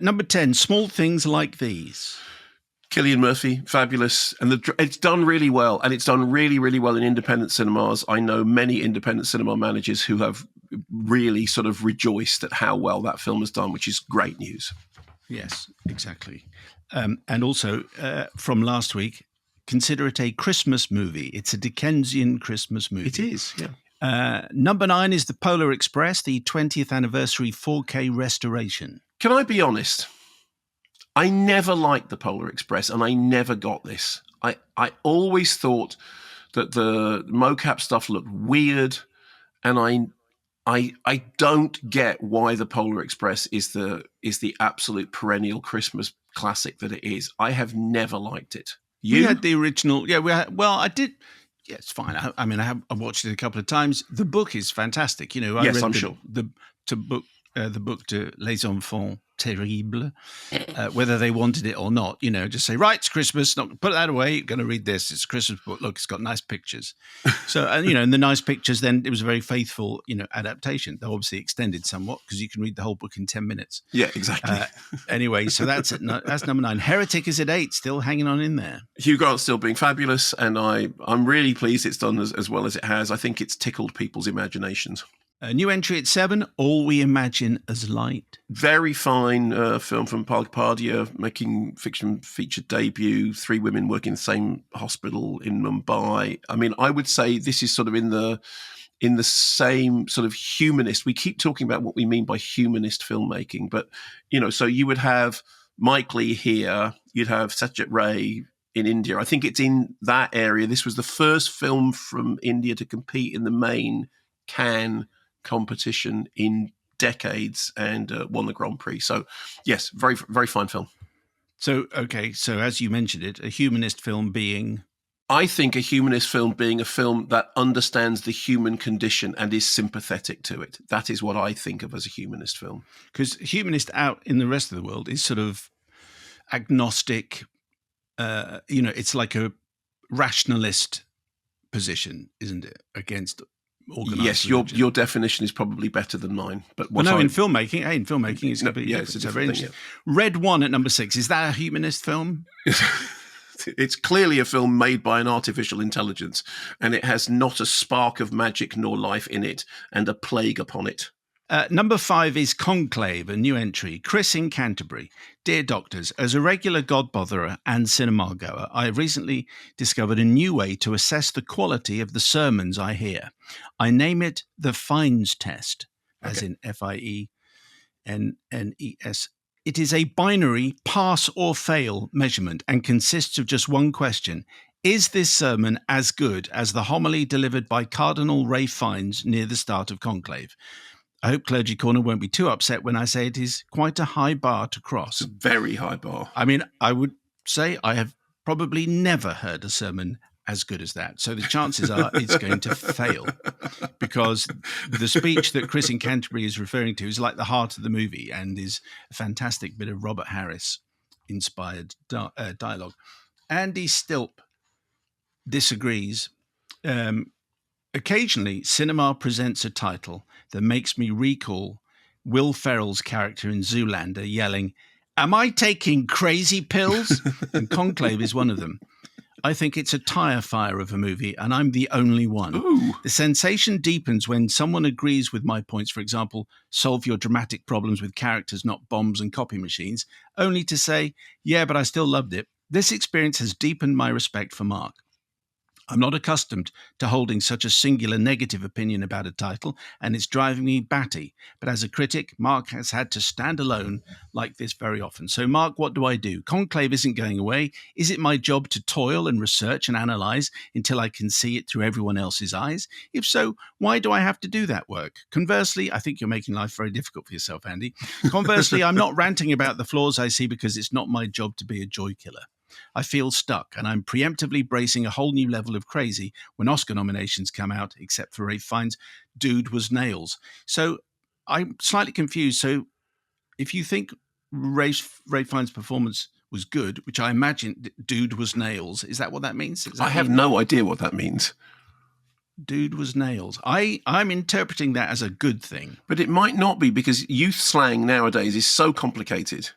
Number 10, Small Things Like These. Cillian Murphy, fabulous. And it's done really well. And it's done really, really well in independent cinemas. I know many independent cinema managers who have really sort of rejoiced at how well that film has done, which is great news. Yes, exactly. And also, from last week, consider it a Christmas movie. It's a Dickensian Christmas movie. It is, yeah. Number 9 is The Polar Express, the 20th anniversary 4K restoration. Can I be honest? I never liked The Polar Express, and I never got this. I always thought that the mocap stuff looked weird, and I don't get why The Polar Express is the absolute perennial Christmas classic that it is. I have never liked it. You We had the original. Yeah, I did. Yeah, it's fine. I watched it a couple of times. The book is fantastic. You know, I Yes, read I'm sure. the book to Les Enfants Terribles, whether they wanted it or not. You know, just say, right, it's Christmas. Not put that away. You're going to read this. It's a Christmas book. Look, it's got nice pictures. So, and the nice pictures. Then it was a very faithful, adaptation. They obviously extended somewhat because you can read the whole book in 10 minutes. Yeah, exactly. Anyway, so that's number 9. Heretic is at 8, still hanging on in there. Hugh Grant's still being fabulous, and I'm really pleased it's done as well as it has. I think it's tickled people's imaginations. A new entry at 7, All We Imagine as Light. Very fine film from Pardia, making fiction feature debut. 3 women working in the same hospital in Mumbai. I mean, I would say this is sort of in the same sort of humanist. We keep talking about what we mean by humanist filmmaking, but so you would have Mike Leigh here, you'd have Satyajit Ray in India. I think it's in that area. This was the first film from India to compete in the main Cannes competition in decades and won the Grand Prix. So yes, very, very fine film. So, okay. So as you mentioned it, a humanist film being... I think a humanist film being a film that understands the human condition and is sympathetic to it. That is what I think of as a humanist film. Because humanist out in the rest of the world is sort of agnostic. It's like a rationalist position, isn't it, against organised Yes, religion. your definition is probably better than mine. But in filmmaking, it's completely it's a different. different thing, Red One at number 6, is that a humanist film? It's clearly a film made by an artificial intelligence, and it has not a spark of magic nor life in it, and a plague upon it. Number 5 is Conclave, a new entry. Chris in Canterbury. Dear Doctors, as a regular godbotherer and cinema goer, I have recently discovered a new way to assess the quality of the sermons I hear. I name it the Fiennes test, as in Fiennes. It is a binary pass or fail measurement and consists of just one question. Is this sermon as good as the homily delivered by Cardinal Ralph Fiennes near the start of Conclave? I hope Clergy Corner won't be too upset when I say it is quite a high bar to cross. It's a very high bar. I mean, I would say I have probably never heard a sermon as good as that. So the chances are it's going to fail, because the speech that Chris in Canterbury is referring to is like the heart of the movie and is a fantastic bit of Robert Harris-inspired dialogue. Andy Stilp disagrees. Occasionally, cinema presents a title that makes me recall Will Ferrell's character in Zoolander yelling, "Am I taking crazy pills?" And Conclave is one of them. I think it's a tire fire of a movie, and I'm the only one. Ooh. The sensation deepens when someone agrees with my points. For example, solve your dramatic problems with characters, not bombs and copy machines, only to say, yeah, but I still loved it. This experience has deepened my respect for Mark. I'm not accustomed to holding such a singular negative opinion about a title, and it's driving me batty. But as a critic, Mark has had to stand alone like this very often. So, Mark, what do I do? Conclave isn't going away. Is it my job to toil and research and analyse until I can see it through everyone else's eyes? If so, why do I have to do that work? Conversely, I think you're making life very difficult for yourself, Andy. Conversely, I'm not ranting about the flaws I see because it's not my job to be a joy killer. I feel stuck, and I'm preemptively bracing a whole new level of crazy when Oscar nominations come out, except for Ralph Fiennes' Dude Was Nails. So I'm slightly confused. So if you think Ralph Fiennes' performance was good, which I imagine Dude Was Nails, is that what that means? I have no idea what that means. Dude Was Nails. I'm interpreting that as a good thing. But it might not be, because youth slang nowadays is so complicated.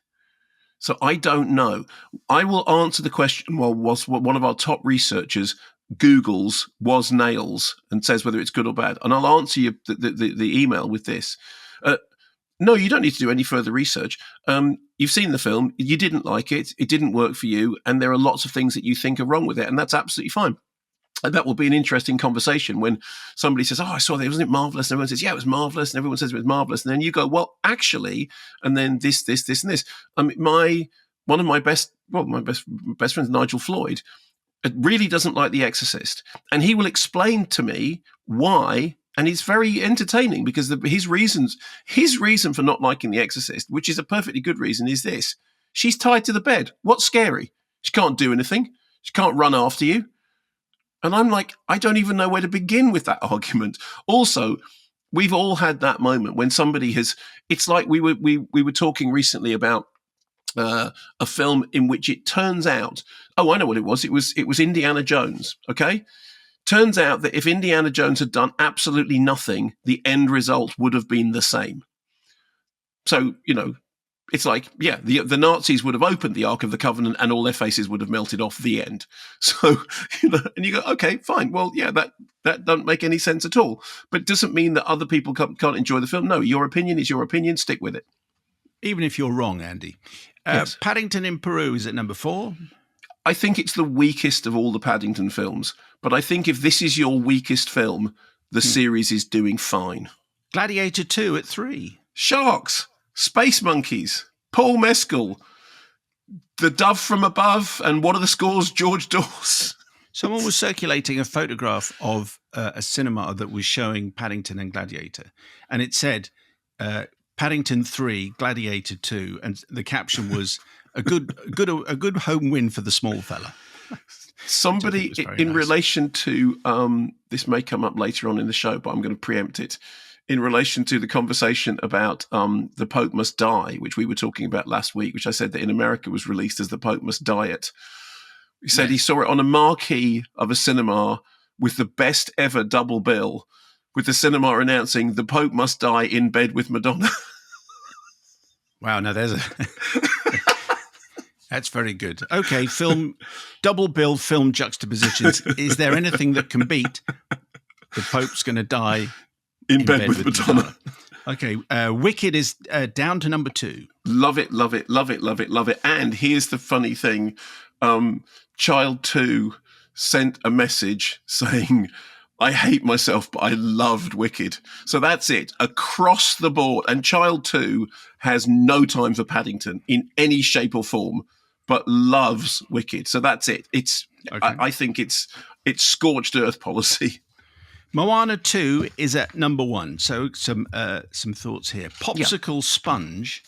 So I don't know. I will answer the question. Well, was what one of our top researchers Googles was nails and says whether it's good or bad, and I'll answer you the email with this. No, you don't need to do any further research. You've seen the film, you didn't like it, it didn't work for you, and there are lots of things that you think are wrong with it, and that's absolutely fine. And that will be an interesting conversation when somebody says, "Oh, I saw that, wasn't it marvelous?" And everyone says, "Yeah, it was marvelous," and everyone says it was marvelous, and then you go, "Well, actually," and then this, and this. One of my best friends, Nigel Floyd, really doesn't like The Exorcist, and he will explain to me why. And it's very entertaining because his reason for not liking The Exorcist, which is a perfectly good reason, is this: she's tied to the bed. What's scary? She can't do anything. She can't run after you. And I'm like, I don't even know where to begin with that argument. Also, we've all had that moment when somebody has. It's like we were talking recently about a film in which it turns out. Oh, I know what it was. It was Indiana Jones. Okay. Turns out that if Indiana Jones had done absolutely nothing, the end result would have been the same. So, it's like, yeah, the Nazis would have opened the Ark of the Covenant and all their faces would have melted off, the end. So, and you go, okay, fine. Well, yeah, that doesn't make any sense at all. But it doesn't mean that other people can't enjoy the film. No, your opinion is your opinion. Stick with it. Even if you're wrong, Andy. Yes. Paddington in Peru is at number 4. I think it's the weakest of all the Paddington films. But I think if this is your weakest film, the series is doing fine. Gladiator 2 at 3. Sharks, space monkeys, Paul Mescal, The Dove from Above, and what are the scores, George Dawes? Someone was circulating a photograph of a cinema that was showing Paddington and Gladiator, and it said Paddington 3, Gladiator 2, and the caption was a good home win for the small fella. Somebody in relation to this may come up later on in the show, but I'm going to preempt it. In relation to the conversation about The Pope Must Die, which we were talking about last week, which I said that in America was released as The Pope Must Diet. He said he saw it on a marquee of a cinema with the best ever double bill, with the cinema announcing The Pope Must Die in bed with Madonna. Wow, now there's a... That's very good. Okay, double bill film juxtapositions. Is there anything that can beat The Pope's going to die in bed with Madonna? Okay, Wicked is down to number 2. Love it, love it, love it, love it, love it. And here's the funny thing. Child 2 sent a message saying, I hate myself, but I loved Wicked. So that's it. Across the board. And Child 2 has no time for Paddington in any shape or form, but loves Wicked. So that's it. It's okay. I think it's scorched earth policy. Moana 2 is at number 1. So some thoughts here. Popsicle Sponge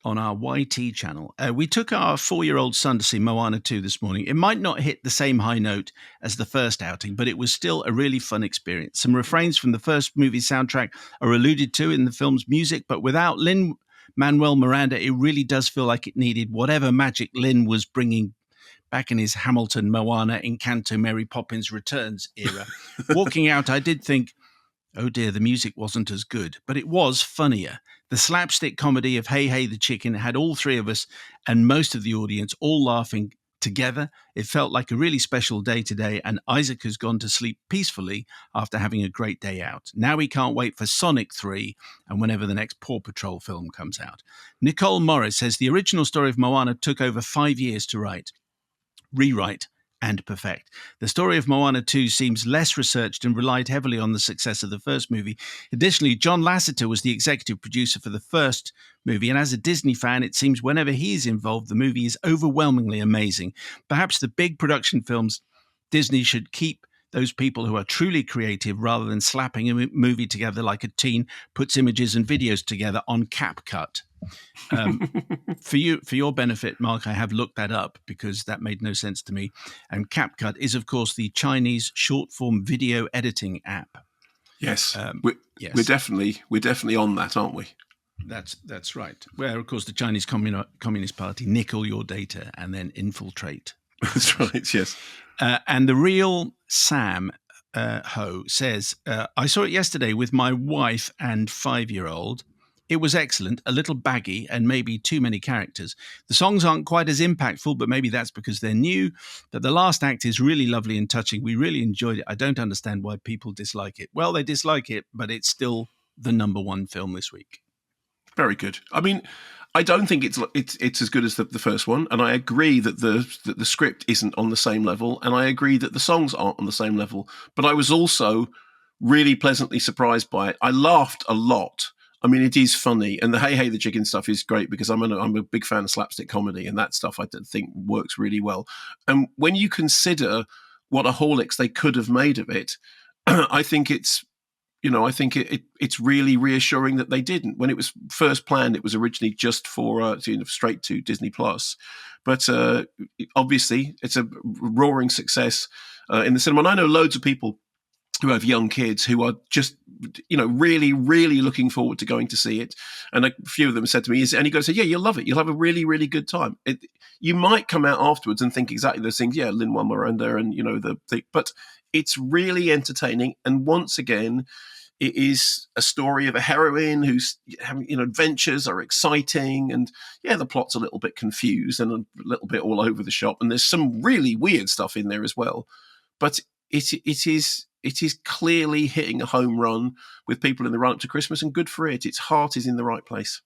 on our YT channel. We took our 4-year-old son to see Moana 2 this morning. It might not hit the same high note as the first outing, but it was still a really fun experience. Some refrains from the first movie soundtrack are alluded to in the film's music, but without Lin-Manuel Miranda, it really does feel like it needed whatever magic Lin was bringing back in his Hamilton, Moana, Encanto, Mary Poppins Returns era. Walking out, I did think, oh dear, the music wasn't as good, but it was funnier. The slapstick comedy of Hey Hey the Chicken had all three of us and most of the audience all laughing together. It felt like a really special day today, and Isaac has gone to sleep peacefully after having a great day out. Now we can't wait for Sonic 3 and whenever the next Paw Patrol film comes out. Nicole Morris says the original story of Moana took over 5 years to rewrite and perfect. The story of Moana 2 seems less researched and relied heavily on the success of the first movie. Additionally, John Lasseter was the executive producer for the first movie, and as a Disney fan, it seems whenever he is involved, the movie is overwhelmingly amazing. Perhaps the big production films, Disney should keep those people who are truly creative rather than slapping a movie together like a teen puts images and videos together on CapCut. For your benefit, Mark, I have looked that up because that made no sense to me. And CapCut is, of course, the Chinese short-form video editing app. Yes, we're definitely on that, aren't we? That's right. Where, of course, the Chinese Communist Party nick all your data and then infiltrate. That's right. Yes. And the real Sam Ho says, I saw it yesterday with my wife and 5-year-old. It was excellent, a little baggy, and maybe too many characters. The songs aren't quite as impactful, but maybe that's because they're new. But the last act is really lovely and touching. We really enjoyed it. I don't understand why people dislike it. Well, they dislike it, but it's still the number one film this week. Very good. I mean, I don't think it's as good as the first one, and I agree that the script isn't on the same level, and I agree that the songs aren't on the same level. But I was also really pleasantly surprised by it. I laughed a lot. I mean, it is funny, and the Hey Hey the Chicken stuff is great because I'm a big fan of slapstick comedy, and that stuff I think works really well. And when you consider what a Horlicks they could have made of it, I think it's really reassuring that they didn't. When it was first planned, it was originally just for straight to Disney Plus, but obviously it's a roaring success in the cinema. And I know loads of people who have young kids who are just, really, really looking forward to going to see it. And a few of them said to me, and he goes, yeah, you'll love it. You'll have a really, really good time. You might come out afterwards and think exactly those things. Yeah, Lin-Manuel Miranda and, but it's really entertaining. And once again, it is a story of a heroine who's having, adventures are exciting. And yeah, the plot's a little bit confused and a little bit all over the shop. And there's some really weird stuff in there as well. But it is clearly hitting a home run with people in the run up to Christmas, and good for it. Its heart is in the right place.